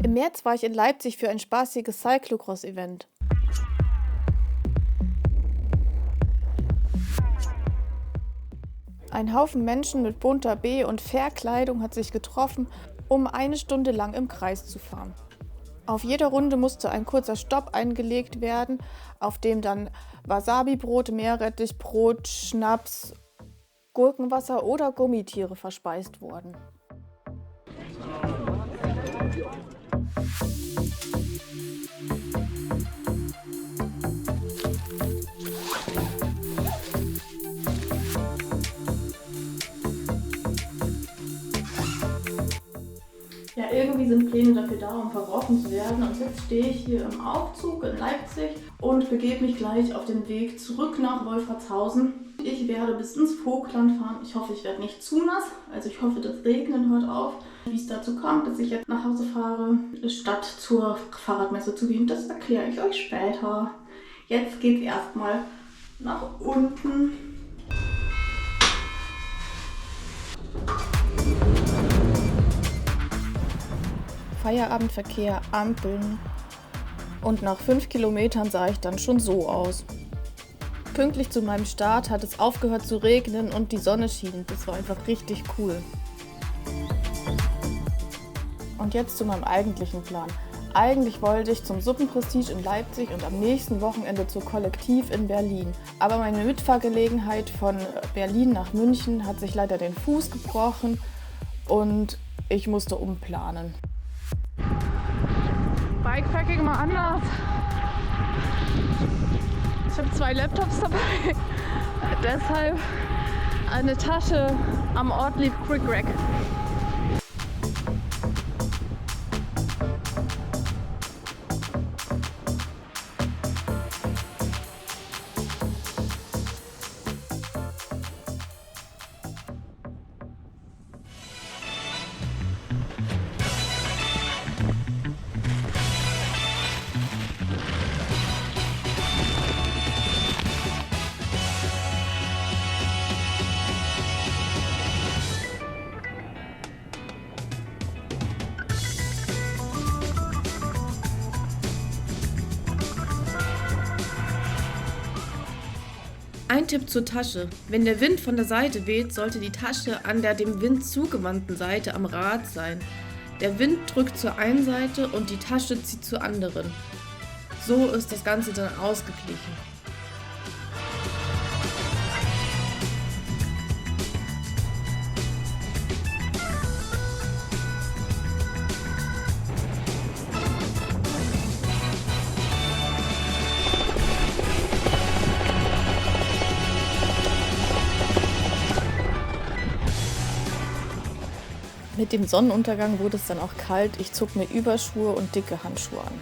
Im März war ich in Leipzig für ein spaßiges Cyclocross-Event. Ein Haufen Menschen mit bunter B- und Verkleidung hat sich getroffen, um 1 Stunde lang im Kreis zu fahren. Auf jeder Runde musste ein kurzer Stopp eingelegt werden, auf dem dann Wasabi-Brot, Meerrettichbrot, Schnaps, Gurkenwasser oder Gummitiere verspeist wurden. Ja, irgendwie sind Pläne dafür da, um verworfen zu werden. Und jetzt stehe ich hier im Aufzug in Leipzig und begebe mich gleich auf den Weg zurück nach Wolfratshausen. Ich werde bis ins Vogtland fahren. Ich hoffe, ich werde nicht zu nass. Also ich hoffe, das Regnen hört auf. Wie es dazu kommt, dass ich jetzt nach Hause fahre, statt zur Fahrradmesse zu gehen, das erkläre ich euch später. Jetzt geht es erstmal nach unten. Feierabendverkehr, Ampeln und nach 5 Kilometern sah ich dann schon so aus. Pünktlich zu meinem Start hat es aufgehört zu regnen und die Sonne schien. Das war einfach richtig cool. Und jetzt zu meinem eigentlichen Plan. Eigentlich wollte ich zum Suppenprestige in Leipzig und am nächsten Wochenende zur Kollektiv in Berlin. Aber meine Mitfahrgelegenheit von Berlin nach München hat sich leider den Fuß gebrochen und ich musste umplanen. Bikepacking mal anders. Ich habe 2 Laptops dabei, deshalb eine Tasche am Ortlieb Quick Rack. Ein Tipp zur Tasche. Wenn der Wind von der Seite weht, sollte die Tasche an der dem Wind zugewandten Seite am Rad sein. Der Wind drückt zur einen Seite und die Tasche zieht zur anderen. So ist das Ganze dann ausgeglichen. Mit dem Sonnenuntergang wurde es dann auch kalt. Ich zog mir Überschuhe und dicke Handschuhe an.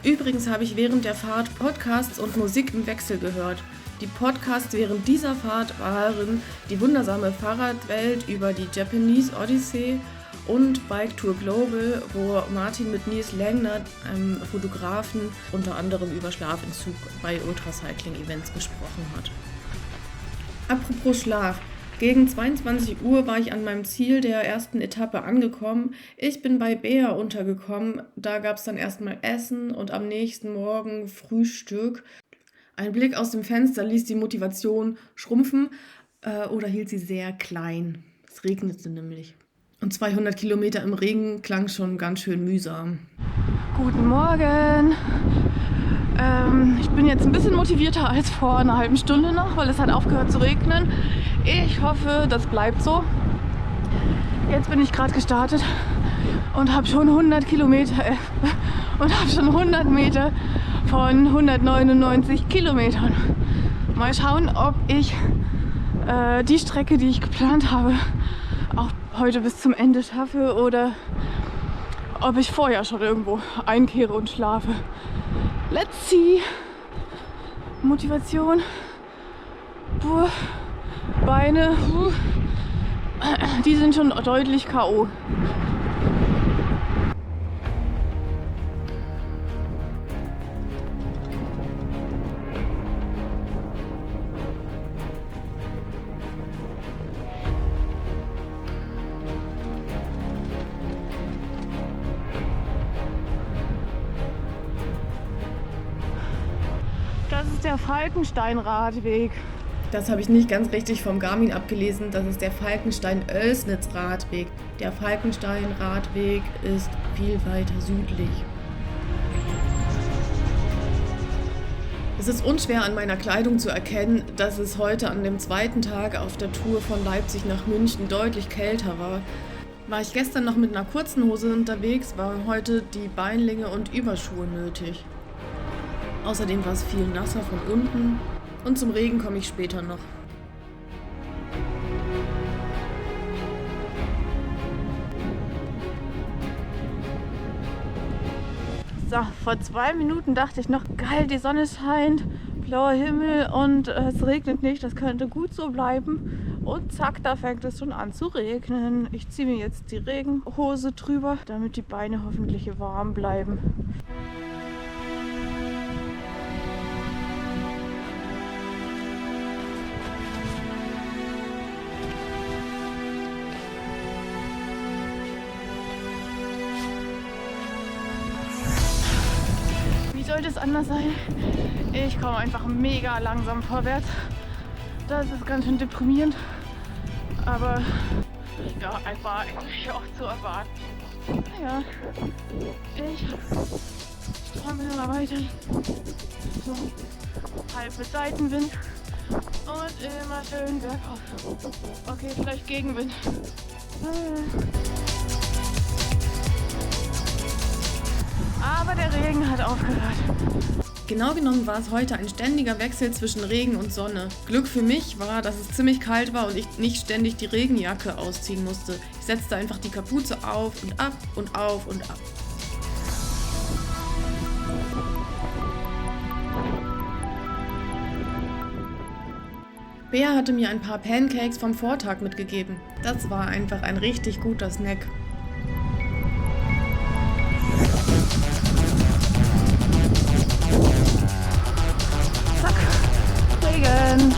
Übrigens habe ich während der Fahrt Podcasts und Musik im Wechsel gehört. Die Podcasts während dieser Fahrt waren Die wundersame Fahrradwelt über die Japanese Odyssey und Bike Tour Global, wo Martin mit Nils Langner, einem Fotografen, unter anderem über Schlafentzug bei Ultracycling-Events gesprochen hat. Apropos Schlaf. Gegen 22 Uhr war ich an meinem Ziel der ersten Etappe angekommen. Ich bin bei Bea untergekommen. Da gab es dann erstmal Essen und am nächsten Morgen Frühstück. Ein Blick aus dem Fenster ließ die Motivation schrumpfen oder hielt sie sehr klein. Es regnete nämlich. Und 200 Kilometer im Regen klang schon ganz schön mühsam. Guten Morgen! Ich bin jetzt ein bisschen motivierter als vor einer halben Stunde noch, weil es hat aufgehört zu regnen. Ich hoffe, das bleibt so. Jetzt bin ich gerade gestartet und habe schon 100 Meter von 199 Kilometern. Mal schauen, ob ich die Strecke, die ich geplant habe, auch heute bis zum Ende schaffe oder ob ich vorher schon irgendwo einkehre und schlafe. Let's see. Motivation. Beine. Die sind schon deutlich K.O. Das ist der Falkenstein-Radweg. Das habe ich nicht ganz richtig vom Garmin abgelesen. Das ist der Falkenstein-Oelsnitz-Radweg. Der Falkenstein-Radweg ist viel weiter südlich. Es ist unschwer an meiner Kleidung zu erkennen, dass es heute an dem zweiten Tag auf der Tour von Leipzig nach München deutlich kälter war. War ich gestern noch mit einer kurzen Hose unterwegs, waren heute die Beinlinge und Überschuhe nötig. Außerdem war es viel nasser von unten und zum Regen komme ich später noch. So, vor 2 Minuten dachte ich noch, geil, die Sonne scheint, blauer Himmel und es regnet nicht, das könnte gut so bleiben. Und zack, da fängt es schon an zu regnen. Ich ziehe mir jetzt die Regenhose drüber, damit die Beine hoffentlich warm bleiben. Wie sollte es anders sein? Ich komme einfach mega langsam vorwärts. Das ist ganz schön deprimierend. Aber ja, einfach eigentlich auch zu erwarten. Naja, ich trommel mal weiter. So, halb mit Seitenwind und immer schön bergauf. Okay, vielleicht Gegenwind. Aber der Regen hat aufgehört. Genau genommen war es heute ein ständiger Wechsel zwischen Regen und Sonne. Glück für mich war, dass es ziemlich kalt war und ich nicht ständig die Regenjacke ausziehen musste. Ich setzte einfach die Kapuze auf und ab und auf und ab. Bea hatte mir ein paar Pancakes vom Vortag mitgegeben. Das war einfach ein richtig guter Snack. Regen.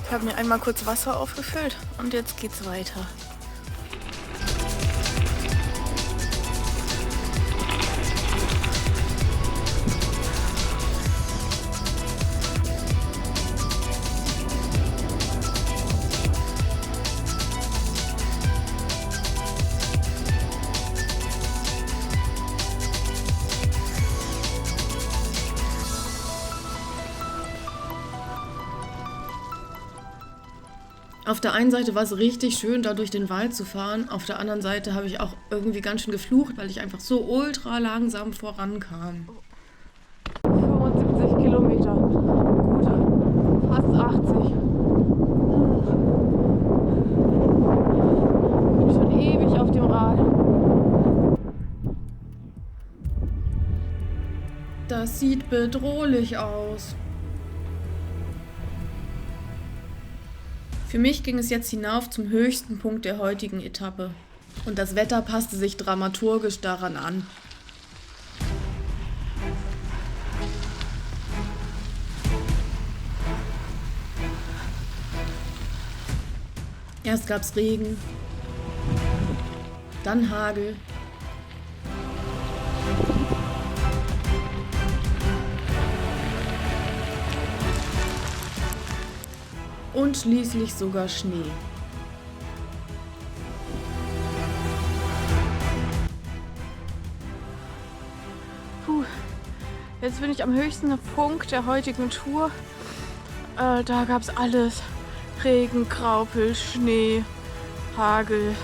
Ich habe mir einmal kurz Wasser aufgefüllt und jetzt geht's weiter. Auf der einen Seite war es richtig schön, da durch den Wald zu fahren. Auf der anderen Seite habe ich auch irgendwie ganz schön geflucht, weil ich einfach so ultra langsam vorankam. 75 Kilometer. Gut, fast 80. Ich bin schon ewig auf dem Rad. Das sieht bedrohlich aus. Für mich ging es jetzt hinauf zum höchsten Punkt der heutigen Etappe. Und das Wetter passte sich dramaturgisch daran an. Erst gab's Regen, dann Hagel, und schließlich sogar Schnee. Puh, jetzt bin ich am höchsten Punkt der heutigen Tour. Da gab es alles. Regen, Graupel, Schnee, Hagel.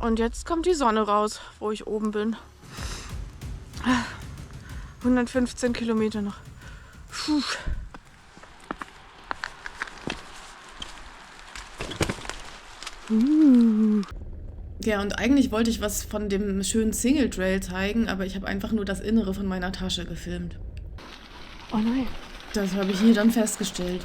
Und jetzt kommt die Sonne raus, wo ich oben bin. 115 Kilometer noch. Puh. Ja, und eigentlich wollte ich was von dem schönen Single Trail zeigen, aber ich habe einfach nur das Innere von meiner Tasche gefilmt. Oh nein. Das habe ich hier dann festgestellt.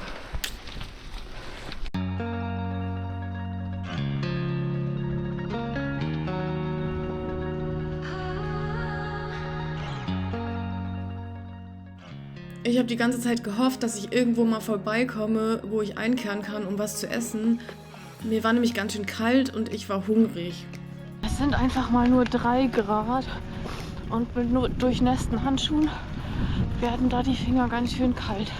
ich habe die ganze Zeit gehofft, dass ich irgendwo mal vorbeikomme, wo ich einkehren kann, um was zu essen. Mir war nämlich ganz schön kalt und ich war hungrig. Es sind einfach mal nur 3 Grad und mit nur durchnässten Handschuhen werden da die Finger ganz schön kalt.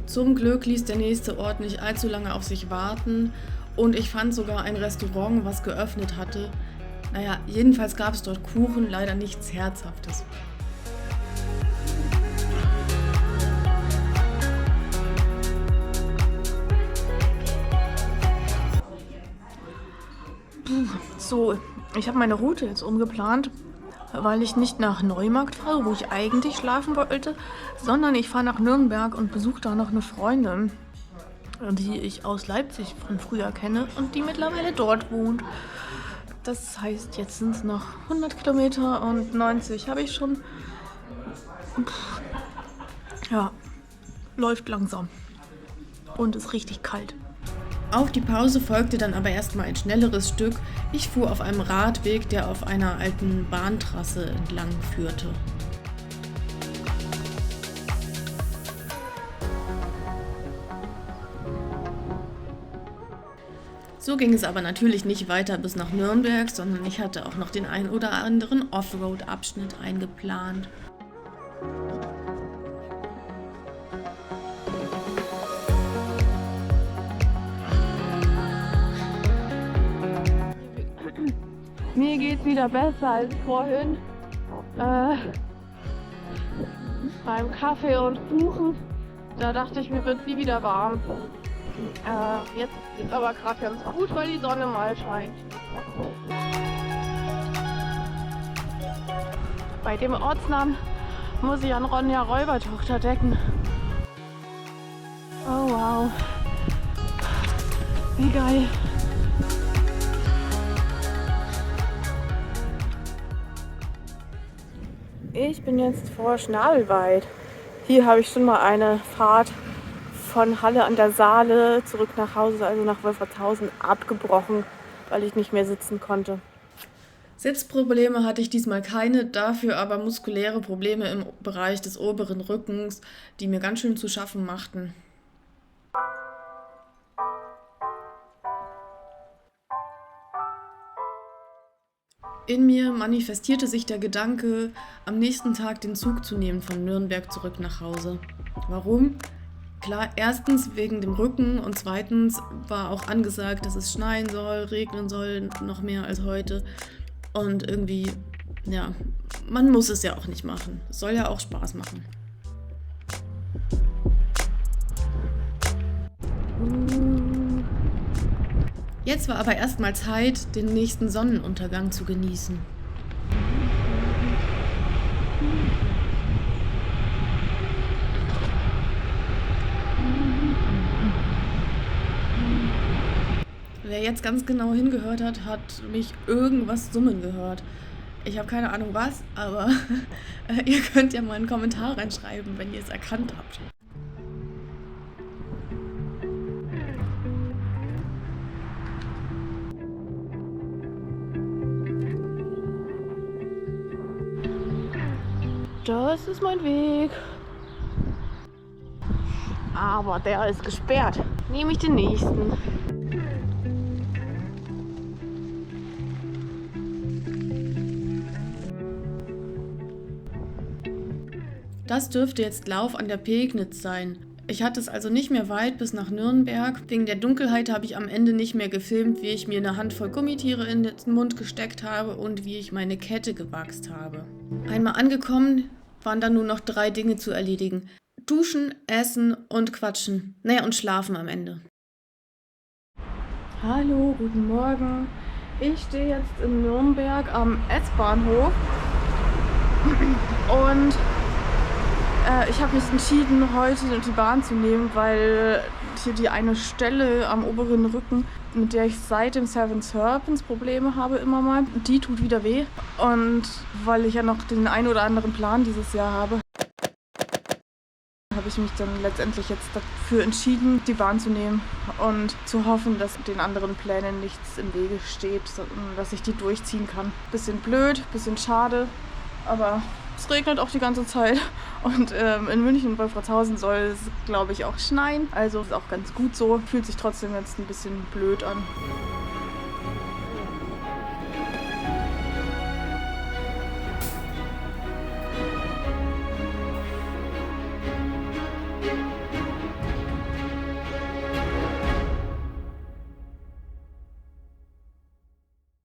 Zum Glück ließ der nächste Ort nicht allzu lange auf sich warten und ich fand sogar ein Restaurant, was geöffnet hatte. Naja, jedenfalls gab es dort Kuchen, leider nichts Herzhaftes. So, ich habe meine Route jetzt umgeplant, weil ich nicht nach Neumarkt fahre, wo ich eigentlich schlafen wollte, sondern ich fahre nach Nürnberg und besuche da noch eine Freundin, die ich aus Leipzig von früher kenne und die mittlerweile dort wohnt. Das heißt, jetzt sind es noch 100 Kilometer und 90 habe ich schon. Ja, läuft langsam und ist richtig kalt. Auf die Pause folgte dann aber erstmal ein schnelleres Stück. Ich fuhr auf einem Radweg, der auf einer alten Bahntrasse entlang führte. So ging es aber natürlich nicht weiter bis nach Nürnberg, sondern ich hatte auch noch den ein oder anderen Offroad-Abschnitt eingeplant. Mir geht's wieder besser als vorhin. Beim Kaffee und Kuchen, da dachte ich, mir wird nie wieder warm. Jetzt ist aber gerade ganz gut, weil die Sonne mal scheint. Bei dem Ortsnamen muss ich an Ronja Räubertochter denken. Oh wow. Wie geil. Ich bin jetzt vor Schnabelweit. Hier habe ich schon mal eine Fahrt von Halle an der Saale zurück nach Hause, also nach Wolfertshausen, abgebrochen, weil ich nicht mehr sitzen konnte. Sitzprobleme hatte ich diesmal keine, dafür aber muskuläre Probleme im Bereich des oberen Rückens, die mir ganz schön zu schaffen machten. In mir manifestierte sich der Gedanke, am nächsten Tag den Zug zu nehmen von Nürnberg zurück nach Hause. Warum? Klar, erstens wegen dem Rücken und zweitens war auch angesagt, dass es schneien soll, regnen soll, noch mehr als heute. Und irgendwie, ja, man muss es ja auch nicht machen. Es soll ja auch Spaß machen. Jetzt war aber erstmal Zeit, den nächsten Sonnenuntergang zu genießen. Wer jetzt ganz genau hingehört hat, hat mich irgendwas summen gehört. Ich habe keine Ahnung was, aber ihr könnt ja mal einen Kommentar reinschreiben, wenn ihr es erkannt habt. Das ist mein Weg. Aber der ist gesperrt. Nehme ich den nächsten. Das dürfte jetzt Lauf an der Pegnitz sein. Ich hatte es also nicht mehr weit bis nach Nürnberg. Wegen der Dunkelheit habe ich am Ende nicht mehr gefilmt, wie ich mir eine Handvoll Gummitiere in den Mund gesteckt habe und wie ich meine Kette gewachst habe. Einmal angekommen, waren dann nur noch 3 Dinge zu erledigen. Duschen, essen und quatschen. Naja, und schlafen am Ende. Hallo, guten Morgen. Ich stehe jetzt in Nürnberg am S-Bahnhof und ich habe mich entschieden, heute die Bahn zu nehmen, weil hier die eine Stelle am oberen Rücken, mit der ich seit dem Seven Serpents Probleme habe immer mal, die tut wieder weh. Und weil ich ja noch den ein oder anderen Plan dieses Jahr habe habe ich mich dann letztendlich jetzt dafür entschieden, die Bahn zu nehmen und zu hoffen, dass den anderen Plänen nichts im Wege steht, sondern dass ich die durchziehen kann. Bisschen blöd, bisschen schade, aber es regnet auch die ganze Zeit und in München bei Wolfratshausen soll es, glaube ich, auch schneien. Also ist auch ganz gut so. Fühlt sich trotzdem jetzt ein bisschen blöd an.